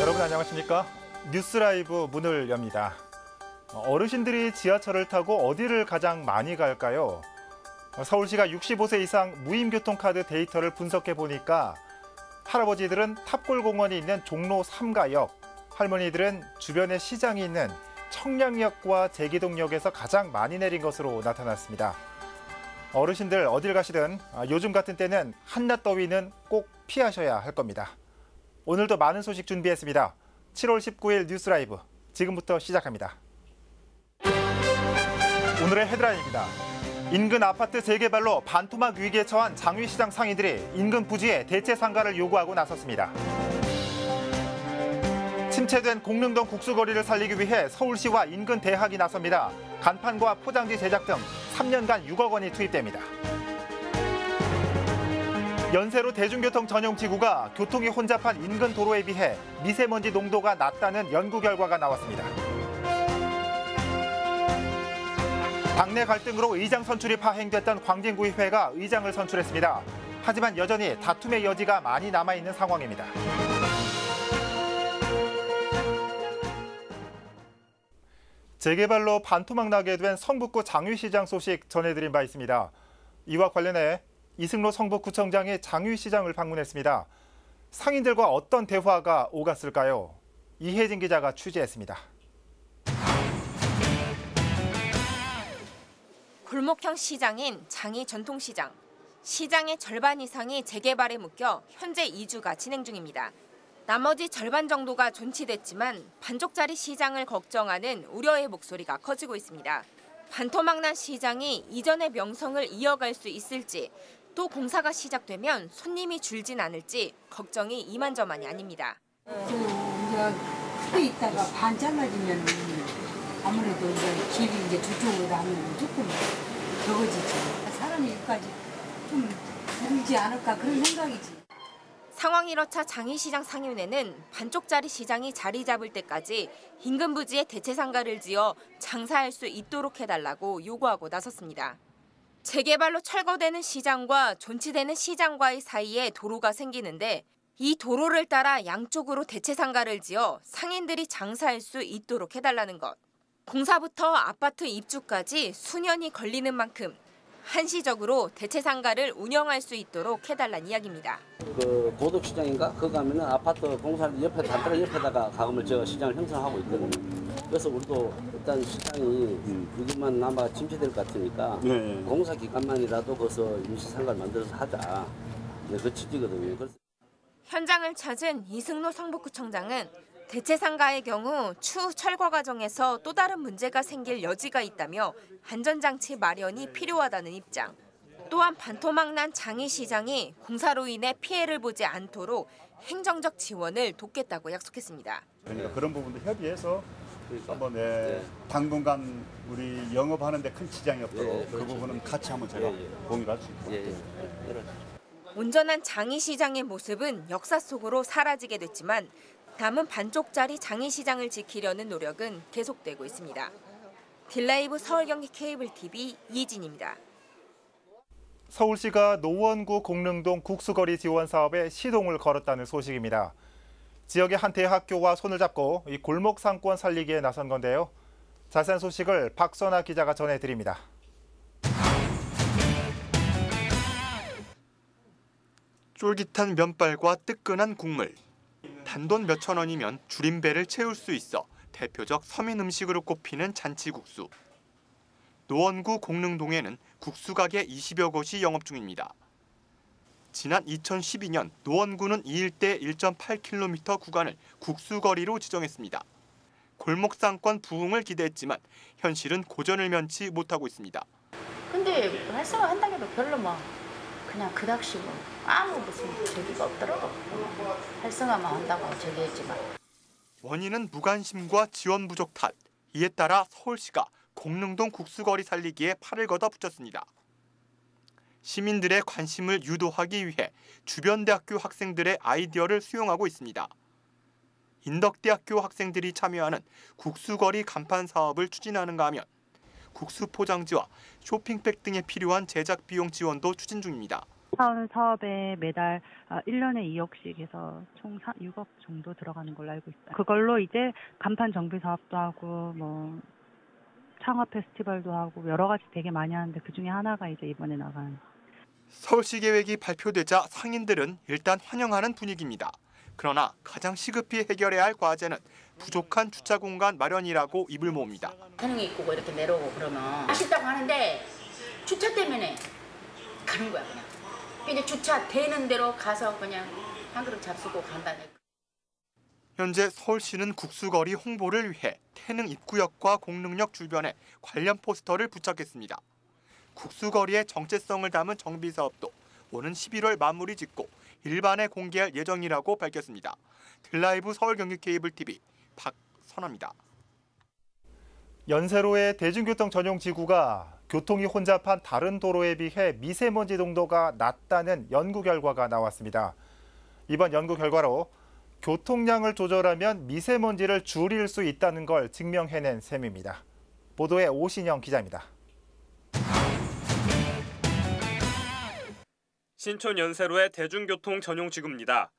여러분 안녕하십니까? 뉴스라이브 문을 엽니다. 어르신들이 지하철을 타고 어디를 가장 많이 갈까요? 서울시가 65세 이상 무임교통카드 데이터를 분석해 보니까 할아버지들은 탑골공원이 있는 종로 3가역, 할머니들은 주변에 시장이 있는 청량역과 제기동역에서 가장 많이 내린 것으로 나타났습니다. 어르신들 어딜 가시든 요즘 같은 때는 한낮 더위는 꼭 피하셔야 할 겁니다. 오늘도 많은 소식 준비했습니다. 7월 19일 뉴스라이브 지금부터 시작합니다. 오늘의 헤드라인입니다. 인근 아파트 재개발로 반토막 위기에 처한 장위시장 상인들이 인근 부지에 대체 상가를 요구하고 나섰습니다. 침체된 공릉동 국수거리를 살리기 위해 서울시와 인근 대학이 나섭니다. 간판과 포장지 제작 등 3년간 6억 원이 투입됩니다. 연세로 대중교통 전용 지구가 교통이 혼잡한 인근 도로에 비해 미세먼지 농도가 낮다는 연구 결과가 나왔습니다. 당내 갈등으로 의장 선출이 파행됐던 광진구의회가 의장을 선출했습니다. 하지만 여전히 다툼의 여지가 많이 남아있는 상황입니다. 재개발로 반토막 나게 된 성북구 장위시장 소식 전해드린 바 있습니다. 이와 관련해 이승로 성북구청장이 장위시장을 방문했습니다. 상인들과 어떤 대화가 오갔을까요? 이혜진 기자가 취재했습니다. 골목형 시장인 장위 전통시장. 시장의 절반 이상이 재개발에 묶여 현재 이주가 진행 중입니다. 나머지 절반 정도가 존치됐지만 반쪽짜리 시장을 걱정하는 우려의 목소리가 커지고 있습니다. 반토막 난 시장이 이전의 명성을 이어갈 수 있을지, 또 공사가 시작되면 손님이 줄진 않을지 걱정이 이만저만이 아닙니다. 우리가 크게 있다가 반 잘라지면 아무래도 이제 길이 이제 저쪽으로 하면 조금 적어지지. 사람이 여기까지 좀 보이지 않을까 그런 생각이지. 상황이 이렇자 장위시장 상인회는 반쪽짜리 시장이 자리 잡을 때까지 인근 부지에 대체 상가를 지어 장사할 수 있도록 해달라고 요구하고 나섰습니다. 재개발로 철거되는 시장과 존치되는 시장과의 사이에 도로가 생기는데 이 도로를 따라 양쪽으로 대체 상가를 지어 상인들이 장사할 수 있도록 해달라는 것. 공사부터 아파트 입주까지 수년이 걸리는 만큼 한시적으로 대체 상가를 운영할 수 있도록 해달라는 이야기입니다. 그 고덕시장인가? 거기 가면은 아파트 공사를 옆에 단단한 옆에다가 가금을 저 시장을 형성하고 있거든요. 그래서 우리도 일단 시장이 여기만 남아 침체될 것 같으니까 공사 기간만이라도 거기서 임시 상가를 만들어서 하자. 그 취지거든요. 그래서 현장을 찾은 이승로 성북구청장은 대체 상가의 경우 추후 철거 과정에서 또 다른 문제가 생길 여지가 있다며 안전장치 마련이 필요하다는 입장. 또한 반토막 난 장위시장이 공사로 인해 피해를 보지 않도록 행정적 지원을 돕겠다고 약속했습니다. 그러니까 그런 부분도 협의해서 한번 당분간 우리 영업하는 데 큰 지장이 없도록 그 부분은 같이 한번 제가 공유를 할 수 있도록. 온전한 장위시장의 모습은 역사 속으로 사라지게 됐지만 남은 반쪽짜리 장위시장을 지키려는 노력은 계속되고 있습니다. 딜라이브 서울경기 케이블TV 이진입니다. 서울시가 노원구 공릉동 국수거리 지원 사업에 시동을 걸었다는 소식입니다. 지역의 한 대학교와 손을 잡고 이 골목 상권 살리기에 나선 건데요. 자세한 소식을 박선아 기자가 전해드립니다. 쫄깃한 면발과 뜨끈한 국물. 단돈 몇천 원이면 줄임배를 채울 수 있어 대표적 서민 음식으로 꼽히는 잔치국수. 노원구 공릉동에는 국수 가게 20여 곳이 영업 중입니다. 지난 2012년 노원구는 이 일대 1.8km 구간을 국수거리로 지정했습니다. 골목상권 부흥을 기대했지만 현실은 고전을 면치 못하고 있습니다. 근데 활성화한다고 해도 별로 그냥 그닥시고 아무 무슨 저기가 없더라고. 활성화만 한다고 저기했지만. 원인은 무관심과 지원 부족 탓. 이에 따라 서울시가 공릉동 국수거리 살리기에 팔을 걷어붙였습니다. 시민들의 관심을 유도하기 위해 주변 대학교 학생들의 아이디어를 수용하고 있습니다. 인덕대학교 학생들이 참여하는 국수거리 간판 사업을 추진하는가 하면 국수 포장지와 쇼핑백 등에 필요한 제작 비용 지원도 추진 중입니다. 사업에 매달 1년에 2억씩 해서 총 6억 정도 들어가는 걸로 알고 있어요. 그걸로 이제 간판 정비 사업도 하고 뭐 창업 페스티벌도 하고 여러 가지 되게 많이 하는데 그중에 하나가 이제 이번에 나간. 서울시 계획이 발표되자 상인들은 일단 환영하는 분위기입니다. 그러나 가장 시급히 해결해야 할 과제는 부족한 주차 공간 마련이라고 입을 모읍니다. 한영이 입고 이렇게 내려오고 그러면 아쉽다고 하는데 주차 때문에 가는 거야 그냥. 이제 주차 되는 대로 가서 그냥 한 그릇 잡수고 간다네. 현재 서울시는 국수거리 홍보를 위해 태릉 입구역과 공릉역 주변에 관련 포스터를 부착했습니다. 국수거리의 정체성을 담은 정비 사업도 오는 11월 마무리 짓고 일반에 공개할 예정이라고 밝혔습니다. 딜라이브 서울경기 케이블 TV 박선아입니다. 연세로의 대중교통 전용 지구가 교통이 혼잡한 다른 도로에 비해 미세먼지 농도가 낮다는 연구 결과가 나왔습니다. 이번 연구 결과로 교통량을 조절하면 미세먼지를 줄일 수 있다는 걸 증명해낸 셈입니다. 보도에 오신영 기자입니다. 신촌 연세로의 대중교통 전용 지구입니다.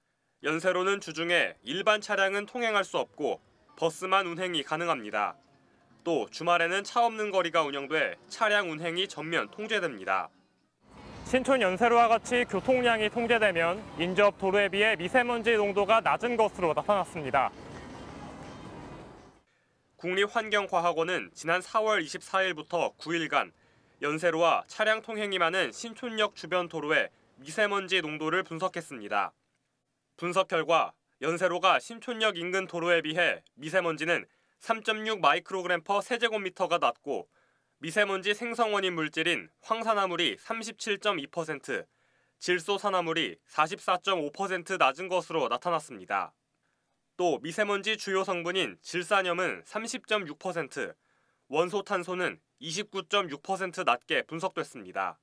연세로는 주중에 일반 차량은 통행할 수 없고 버스만 운행이 가능합니다. 또 주말에는 차 없는 거리가 운영돼 차량 운행이 전면 통제됩니다. 신촌 연세로와 같이 교통량이 통제되면 인접 도로에 비해 미세먼지 농도가 낮은 것으로 나타났습니다. 국립환경과학원은 지난 4월 24일부터 9일간 연세로와 차량 통행이 많은 신촌역 주변 도로의 미세먼지 농도를 분석했습니다. 분석 결과 연세로가 신촌역 인근 도로에 비해 미세먼지는 3.6 마이크로그램 퍼 세제곱미터가 낮고 미세먼지 생성원인 물질인 황산화물이 37.2%, 질소산화물이 44.5% 낮은 것으로 나타났습니다. 또 미세먼지 주요 성분인 질산염은 30.6%, 원소탄소는 29.6% 낮게 분석됐습니다.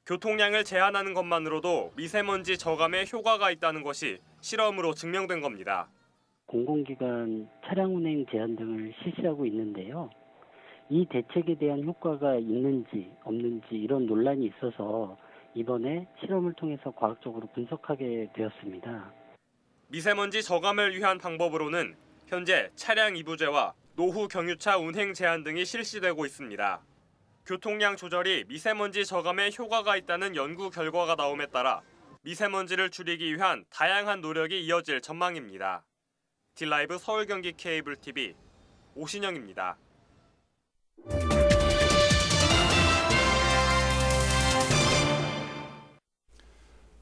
교통량을 제한하는 것만으로도 미세먼지 저감에 효과가 있다는 것이 실험으로 증명된 겁니다. 공공기관 차량 운행 제한 등을 실시하고 있는데요. 이 대책에 대한 효과가 있는지 없는지 이런 논란이 있어서 이번에 실험을 통해서 과학적으로 분석하게 되었습니다. 미세먼지 저감을 위한 방법으로는 현재 차량 이부제와 노후 경유차 운행 제한 등이 실시되고 있습니다. 교통량 조절이 미세먼지 저감에 효과가 있다는 연구 결과가 나옴에 따라 미세먼지를 줄이기 위한 다양한 노력이 이어질 전망입니다. 딜라이브 서울경기 케이블 TV 오신영입니다.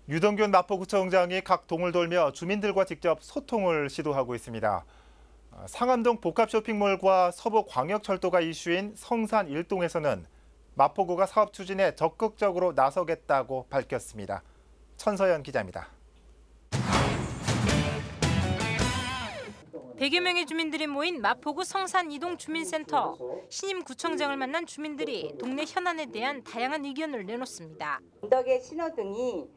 유동균 마포구청장이 각 동을 돌며 주민들과 직접 소통을 시도하고 있습니다. 상암동 복합쇼핑몰과 서부광역철도가 이슈인 성산 1동에서는 마포구가 사업 추진에 적극적으로 나서겠다고 밝혔습니다. 천서연 기자입니다. 100여 명의 주민들이 모인 마포구 성산 2동 주민센터. 신임 구청장을 만난 주민들이 동네 현안에 대한 다양한 의견을 내놓습니다. 언덕에 신호등이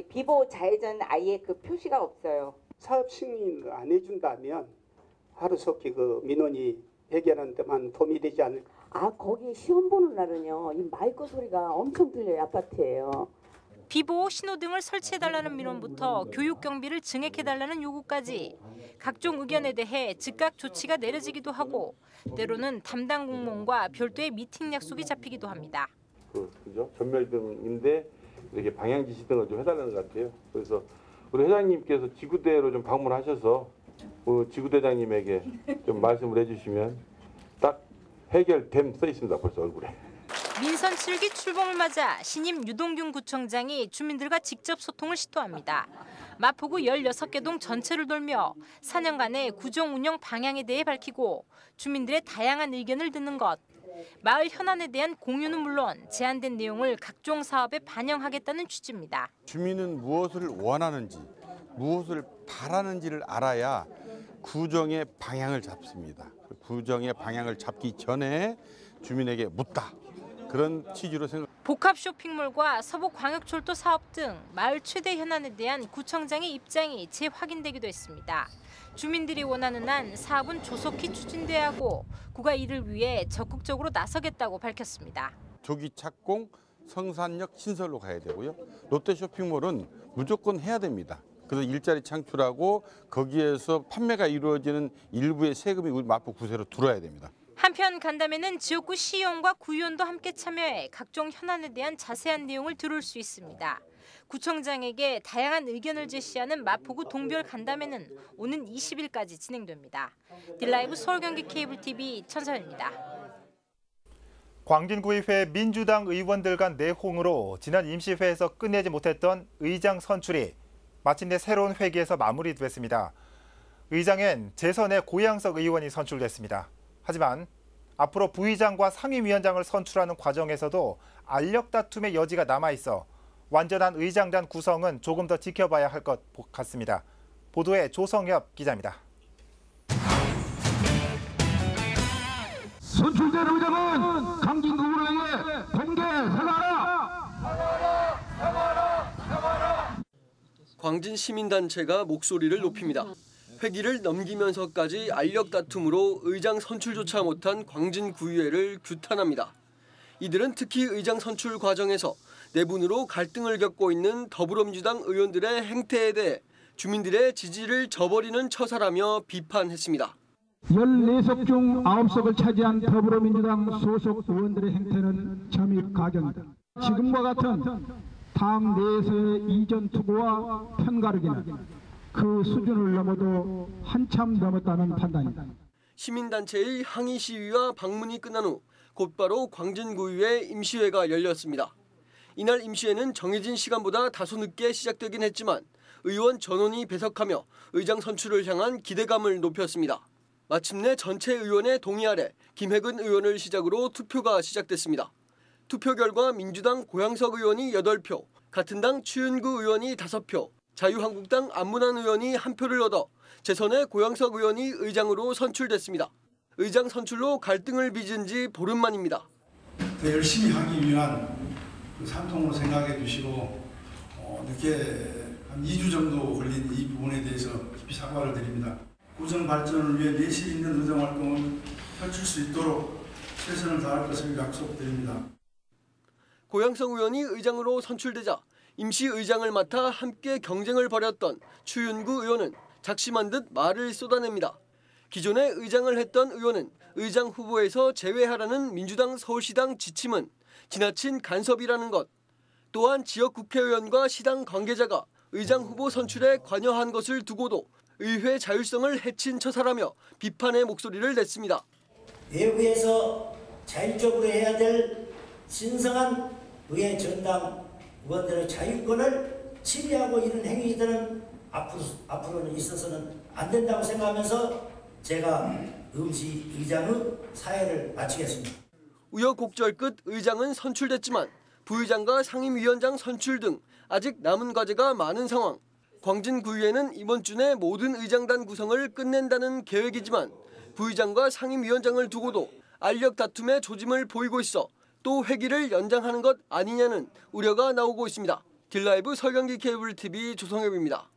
비보 좌회전 아예 그 표시가 없어요. 사업 승인을 안 해준다면 하루속히 그 민원이 해결하는 데만 도움이 되지 않을까. 거기 시험 보는 날은요. 이 마이크 소리가 엄청 들려요. 아파트예요. 비보 신호등을 설치해달라는 민원부터 교육 경비를 증액해달라는 요구까지 각종 의견에 대해 즉각 조치가 내려지기도 하고 때로는 담당 공무원과 별도의 미팅 약속이 잡히기도 합니다. 그죠? 전멸등인데 이렇게 방향 지시등을 좀 해달라는 것 같아요. 그래서 우리 회장님께서 지구대로 좀 방문하셔서 지구대장님에게 좀 말씀을 해주시면 딱 해결됨 써 있습니다. 벌써 얼굴에. 민선 7기 출범을 맞아 신임 유동균 구청장이 주민들과 직접 소통을 시도합니다. 마포구 16개 동 전체를 돌며 4년간의 구정 운영 방향에 대해 밝히고 주민들의 다양한 의견을 듣는 것, 마을 현안에 대한 공유는 물론 제안된 내용을 각종 사업에 반영하겠다는 취지입니다. 주민은 무엇을 원하는지, 무엇을 바라는지를 알아야 구정의 방향을 잡습니다. 구정의 방향을 잡기 전에 주민에게 묻다. 그런 취지로 생각. 복합 쇼핑몰과 서부광역철도 사업 등 마을 최대 현안에 대한 구청장의 입장이 재확인되기도 했습니다. 주민들이 원하는 한 사업은 조속히 추진돼야 하고 구가 이를 위해 적극적으로 나서겠다고 밝혔습니다. 조기 착공, 성산역 신설로 가야 되고요. 롯데 쇼핑몰은 무조건 해야 됩니다. 그래서 일자리 창출하고 거기에서 판매가 이루어지는 일부의 세금이 우리 마포 구세로 들어와야 됩니다. 한편 간담회는 지역구 시의원과 구의원도 함께 참여해 각종 현안에 대한 자세한 내용을 들을 수 있습니다. 구청장에게 다양한 의견을 제시하는 마포구 동별 간담회는 오는 20일까지 진행됩니다. 딜라이브 서울경기 케이블TV 천서연입니다. 광진구의회 민주당 의원들 간 내홍으로 지난 임시회에서 끝내지 못했던 의장 선출이 마침내 새로운 회기에서 마무리됐습니다. 의장엔 재선의 고양석 의원이 선출됐습니다. 하지만 앞으로 부의장과 상임위원장을 선출하는 과정에서도 알력 다툼의 여지가 남아있어 완전한 의장단 구성은 조금 더 지켜봐야 할 것 같습니다. 보도에 조성엽 기자입니다. 선출된 의장은 강진구의회에 공개 사과하라! 광진 시민단체가 목소리를 높입니다. 회기를 넘기면서까지 알력 다툼으로 의장 선출조차 못한 광진구의회를 규탄합니다. 이들은 특히 의장 선출 과정에서 내분으로 갈등을 겪고 있는 더불어민주당 의원들의 행태에 대해 주민들의 지지를 저버리는 처사라며 비판했습니다. 14석 중 9석을 차지한 더불어민주당 소속 의원들의 행태는 점입 가경이다. 지금과 같은 당 내에서의 이전 투구와 편가르기는 그 수준을 넘어도 한참 넘었다는 판단이다. 시민단체의 항의 시위와 방문이 끝난 후 곧바로 광진구의회 임시회가 열렸습니다. 이날 임시회는 정해진 시간보다 다소 늦게 시작되긴 했지만 의원 전원이 배석하며 의장 선출을 향한 기대감을 높였습니다. 마침내 전체 의원의 동의 아래 김혜근 의원을 시작으로 투표가 시작됐습니다. 투표 결과 민주당 고양석 의원이 8표, 같은 당 추윤구 의원이 5표, 자유한국당 안문환 의원이 1표를 얻어 재선의 고양석 의원이 의장으로 선출됐습니다. 의장 선출로 갈등을 빚은 지 보름 만입니다. 더 열심히 하기 위한 산통으로 생각해 주시고 늦게 한 2주 정도 걸린 이 부분에 대해서 깊이 사과를 드립니다. 구정 발전을 위해 내실 있는 의정활동을 펼칠 수 있도록 최선을 다할 것을 약속드립니다. 고양석 의원이 의장으로 선출되자 임시 의장을 맡아 함께 경쟁을 벌였던 추윤구 의원은 작심한 듯 말을 쏟아냅니다. 기존에 의장을 했던 의원은 의장 후보에서 제외하라는 민주당 서울시당 지침은 지나친 간섭이라는 것, 또한 지역 국회의원과 시당 관계자가 의장 후보 선출에 관여한 것을 두고도 의회 자율성을 해친 처사라며 비판의 목소리를 냈습니다. 외부에서 자율적으로 해야 될 신성한 의회 전당 의원들의 자유권을 침해하고 이런 행위들은 앞으로는 있어서는 안 된다고 생각하면서 제가 임시 의장의 사회를 마치겠습니다. 우여곡절 끝 의장은 선출됐지만 부의장과 상임위원장 선출 등 아직 남은 과제가 많은 상황. 광진구의회는 이번 주 내 모든 의장단 구성을 끝낸다는 계획이지만 부의장과 상임위원장을 두고도 알력 다툼의 조짐을 보이고 있어 또 회기를 연장하는 것 아니냐는 우려가 나오고 있습니다. 딜라이브 서울경기 케이블TV 조성엽입니다.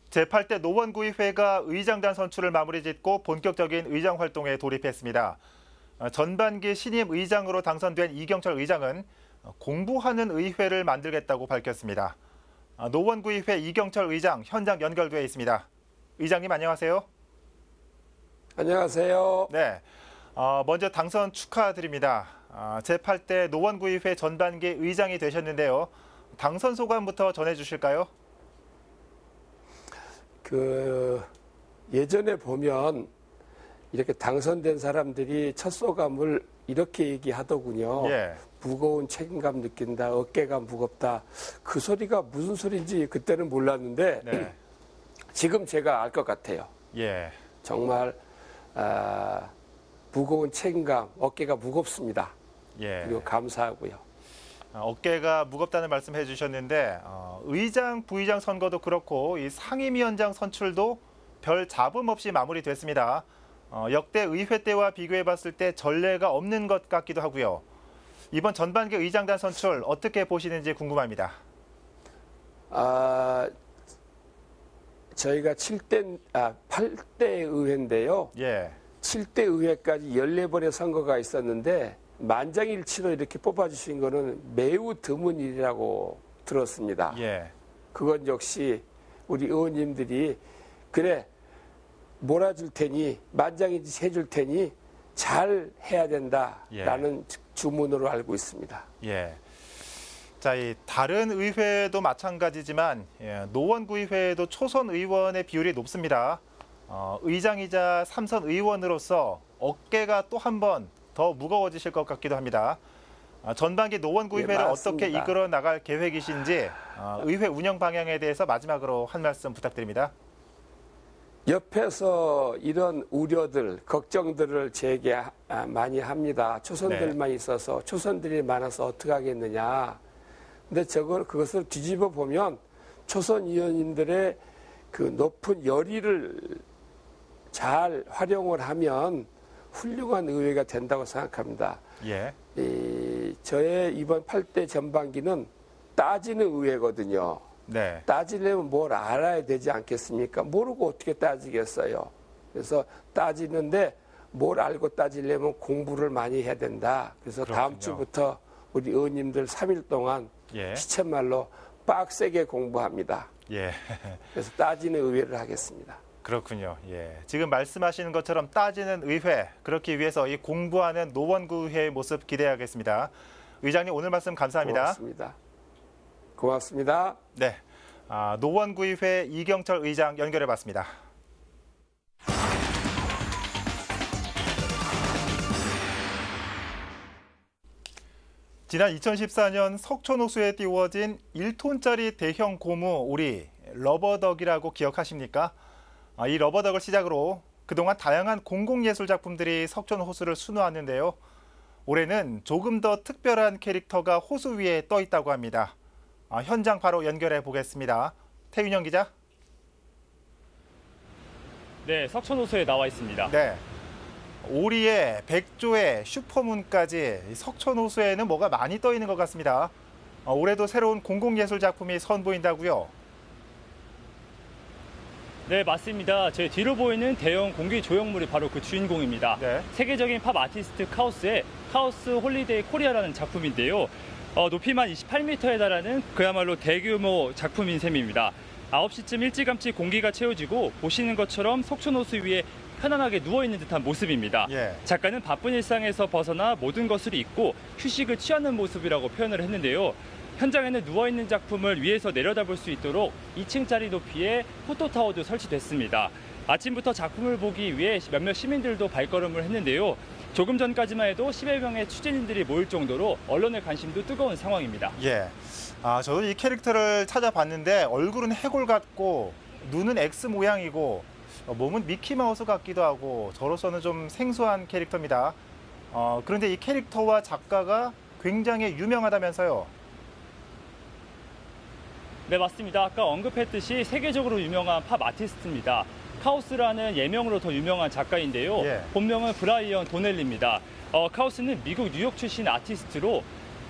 제8대 노원구의회가 의장단 선출을 마무리짓고 본격적인 의장 활동에 돌입했습니다. 전반기 신임 의장으로 당선된 이경철 의장은 공부하는 의회를 만들겠다고 밝혔습니다. 노원구의회 이경철 의장 현장 연결돼 있습니다. 의장님 안녕하세요. 안녕하세요. 네, 먼저 당선 축하드립니다. 제8대 노원구의회 전반기 의장이 되셨는데요. 당선 소감부터 전해주실까요? 예전에 보면 이렇게 당선된 사람들이 첫 소감을 이렇게 얘기하더군요. 예. 무거운 책임감 느낀다, 어깨가 무겁다. 그 소리가 무슨 소리인지 그때는 몰랐는데 네. 지금 제가 알 것 같아요. 예. 정말 무거운 책임감, 어깨가 무겁습니다. 예. 그리고 감사하고요. 어깨가 무겁다는 말씀 해주셨는데 의장, 부의장 선거도 그렇고 이 상임위원장 선출도 별 잡음 없이 마무리됐습니다. 역대 의회 때와 비교해봤을 때 전례가 없는 것 같기도 하고요. 이번 전반기 의장단 선출 어떻게 보시는지 궁금합니다. 저희가 8대 의회인데요. 예. 7대 의회까지 14번의 선거가 있었는데 만장일치로 이렇게 뽑아주신 거는 매우 드문 일이라고 들었습니다. 예. 그건 역시 우리 의원님들이 그래 몰아줄 테니 만장일치 해줄 테니 잘 해야 된다라는 주문으로 알고 있습니다. 예. 자, 이 다른 의회도 마찬가지지만 노원구의회에도 초선 의원의 비율이 높습니다. 의장이자 3선 의원으로서 어깨가 또 한 번 더 무거워지실 것 같기도 합니다. 전반기 노원구의회를 어떻게 이끌어 나갈 계획이신지 의회 운영 방향에 대해서 마지막으로 한 말씀 부탁드립니다. 옆에서 이런 우려들, 걱정들을 제게 많이 합니다. 초선들만 있어서 초선들이 많아서 어떻게 하겠느냐. 근데 그것을 뒤집어 보면 초선 의원님들의 그 높은 열의를 잘 활용을 하면 훌륭한 의회가 된다고 생각합니다. 예. 저의 이번 8대 전반기는 따지는 의회거든요. 네. 따지려면 뭘 알아야 되지 않겠습니까? 모르고 어떻게 따지겠어요. 그래서 따지는데 뭘 알고 따지려면 공부를 많이 해야 된다. 그래서 그렇군요. 다음 주부터 우리 의원님들 3일 동안 시쳇말로 빡세게 공부합니다. 예. 그래서 따지는 의회를 하겠습니다. 그렇군요. 예. 지금 말씀하시는 것처럼 따지는 의회, 그렇기 위해서 이 공부하는 노원구의회의 모습 기대하겠습니다. 의장님 오늘 말씀 감사합니다. 고맙습니다. 네, 노원구의회 이경철 의장 연결해봤습니다. 지난 2014년 석촌호수에 띄워진 1톤짜리 대형 고무 오리 러버덕이라고 기억하십니까? 이 러버덕을 시작으로 그동안 다양한 공공예술 작품들이 석촌호수를 수놓았는데요. 올해는 조금 더 특별한 캐릭터가 호수 위에 떠 있다고 합니다. 현장 바로 연결해 보겠습니다. 태윤영 기자. 네, 석촌호수에 나와 있습니다. 네. 오리에 백조에 슈퍼문까지 석촌호수에는 뭐가 많이 떠 있는 것 같습니다. 올해도 새로운 공공예술 작품이 선보인다고요? 네, 맞습니다. 제 뒤로 보이는 대형 공기 조형물이 바로 그 주인공입니다. 세계적인 팝 아티스트 카오스의 카오스 홀리데이 코리아라는 작품인데요. 높이만 28m에 달하는 그야말로 대규모 작품인 셈입니다. 9시쯤 일찌감치 공기가 채워지고 보시는 것처럼 석촌호수 위에 편안하게 누워있는 듯한 모습입니다. 작가는 바쁜 일상에서 벗어나 모든 것을 잊고 휴식을 취하는 모습이라고 표현을 했는데요. 현장에는 누워있는 작품을 위에서 내려다볼 수 있도록 2층짜리 높이의 포토타워도 설치됐습니다. 아침부터 작품을 보기 위해 몇몇 시민들도 발걸음을 했는데요. 조금 전까지만 해도 10여 명의 취재진들이 모일 정도로 언론의 관심도 뜨거운 상황입니다. 예, 저도 이 캐릭터를 찾아봤는데 얼굴은 해골 같고 눈은 X 모양이고 몸은 미키마우스 같기도 하고 저로서는 좀 생소한 캐릭터입니다. 그런데 이 캐릭터와 작가가 굉장히 유명하다면서요? 네, 맞습니다. 아까 언급했듯이 세계적으로 유명한 팝 아티스트입니다. 카오스라는 예명으로 더 유명한 작가인데요. 본명은 브라이언 도넬리입니다. 카오스는 미국 뉴욕 출신 아티스트로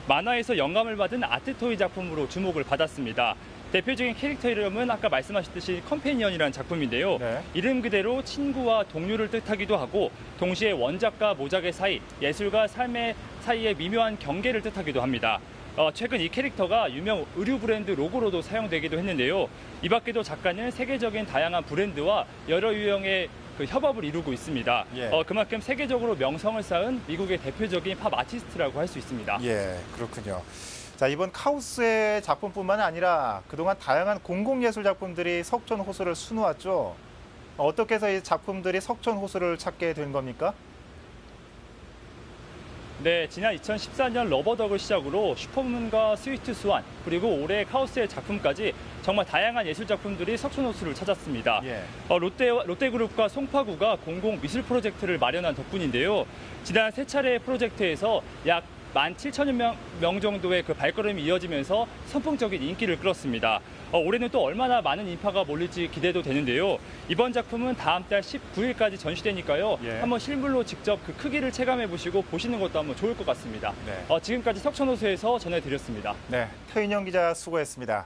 만화에서 영감을 받은 아트토이 작품으로 주목을 받았습니다. 대표적인 캐릭터 이름은 아까 말씀하셨듯이 컴패니언이라는 작품인데요. 이름 그대로 친구와 동료를 뜻하기도 하고 동시에 원작과 모작의 사이, 예술과 삶의 사이의 미묘한 경계를 뜻하기도 합니다. 최근 이 캐릭터가 유명 의류 브랜드 로고로도 사용되기도 했는데요. 이 밖에도 작가는 세계적인 다양한 브랜드와 여러 유형의 협업을 이루고 있습니다. 그만큼 세계적으로 명성을 쌓은 미국의 대표적인 팝 아티스트라고 할 수 있습니다. 예, 그렇군요. 자, 이번 카오스의 작품뿐만 아니라 그동안 다양한 공공예술 작품들이 석촌호수를 수놓았죠. 어떻게 해서 이 작품들이 석촌호수를 찾게 된 겁니까? 네, 지난 2014년 러버덕을 시작으로 슈퍼문과 스위트 스완, 그리고 올해 카오스의 작품까지 정말 다양한 예술 작품들이 석촌호수를 찾았습니다. 롯데그룹과 송파구가 공공 미술 프로젝트를 마련한 덕분인데요. 지난 3차례의 프로젝트에서 약 17,000여 명 정도의 그 발걸음이 이어지면서 선풍적인 인기를 끌었습니다. 올해는 또 얼마나 많은 인파가 몰릴지 기대도 되는데요. 이번 작품은 다음 달 19일까지 전시되니까요. 한번 실물로 직접 그 크기를 체감해 보시고 보시는 것도 한번 좋을 것 같습니다. 지금까지 석촌호수에서 전해드렸습니다. 네, 태윤영 기자 수고했습니다.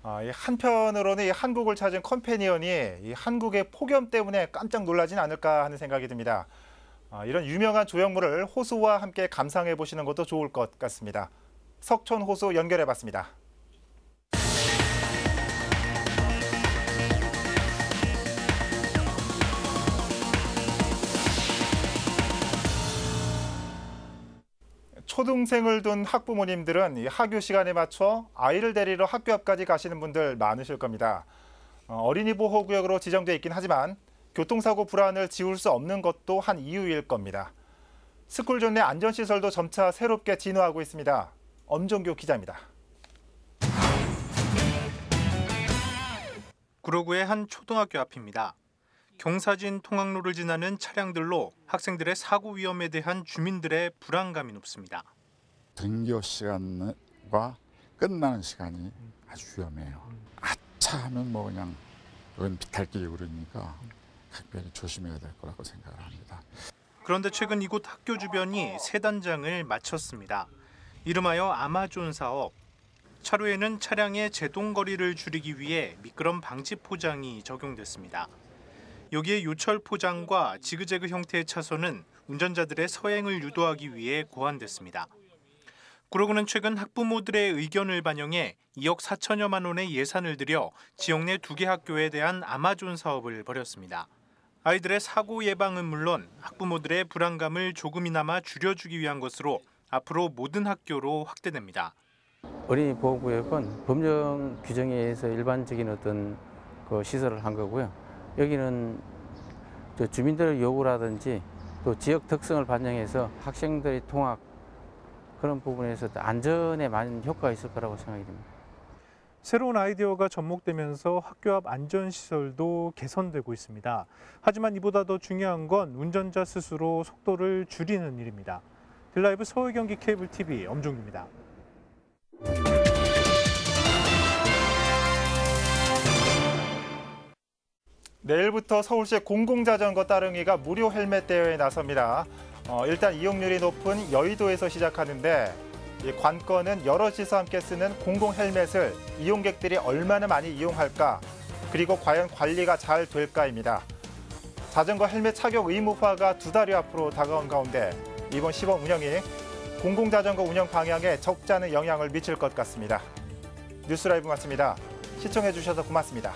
한편으로는 이 한국을 찾은 컴패니언이 이 한국의 폭염 때문에 깜짝 놀라진 않을까 하는 생각이 듭니다. 이런 유명한 조형물을 호수와 함께 감상해 보시는 것도 좋을 것 같습니다. 석촌 호수 연결해 봤습니다. 초등생을 둔 학부모님들은 이 학교 시간에 맞춰 아이를 데리러 학교 앞까지 가시는 분들 많으실 겁니다. 어린이 보호구역으로 지정돼 있긴 하지만 교통사고 불안을 지울 수 없는 것도 한 이유일 겁니다. 스쿨존 내 안전시설도 점차 새롭게 진화하고 있습니다. 엄종교 기자입니다. 구로구의 한 초등학교 앞입니다. 경사진 통학로를 지나는 차량들로 학생들의 사고 위험에 대한 주민들의 불안감이 높습니다. 등교 시간과 끝나는 시간이 아주 위험해요. 아차 하면 뭐 그냥 여긴 비탈길이고 그러니까 각별히 조심해야 될 거라고 생각을 합니다. 그런데 최근 이곳 학교 주변이 새 단장을 마쳤습니다. 이름하여 아마존 사업. 차로에는 차량의 제동 거리를 줄이기 위해 미끄럼 방지 포장이 적용됐습니다. 여기에 요철 포장과 지그재그 형태의 차선은 운전자들의 서행을 유도하기 위해 고안됐습니다. 구로구는 최근 학부모들의 의견을 반영해 2억 4천여만 원의 예산을 들여 지역 내 2개 학교에 대한 아마존 사업을 벌였습니다. 아이들의 사고 예방은 물론 학부모들의 불안감을 조금이나마 줄여주기 위한 것으로 앞으로 모든 학교로 확대됩니다. 어린이 보호구역은 법령 규정에 의해서 일반적인 어떤 시설을 한 거고요. 여기는 주민들의 요구라든지 또 지역 특성을 반영해서 학생들의 통학 그런 부분에서 안전에 많은 효과가 있을 거라고 생각이 듭니다. 새로운 아이디어가 접목되면서 학교 앞 안전시설도 개선되고 있습니다. 하지만 이보다 더 중요한 건 운전자 스스로 속도를 줄이는 일입니다. 딜라이브 서울 경기 케이블 TV 엄종규입니다. 내일부터 서울시 공공자전거 따릉이가 무료 헬멧 대회에 나섭니다. 일단 이용률이 높은 여의도에서 시작하는데 이 관건은 여럿이서 함께 쓰는 공공 헬멧을 이용객들이 얼마나 많이 이용할까, 그리고 과연 관리가 잘 될까입니다. 자전거 헬멧 착용 의무화가 2달여 앞으로 다가온 가운데 이번 시범 운영이 공공자전거 운영 방향에 적지 않은 영향을 미칠 것 같습니다. 뉴스라이브 마칩니다. 시청해 주셔서 고맙습니다.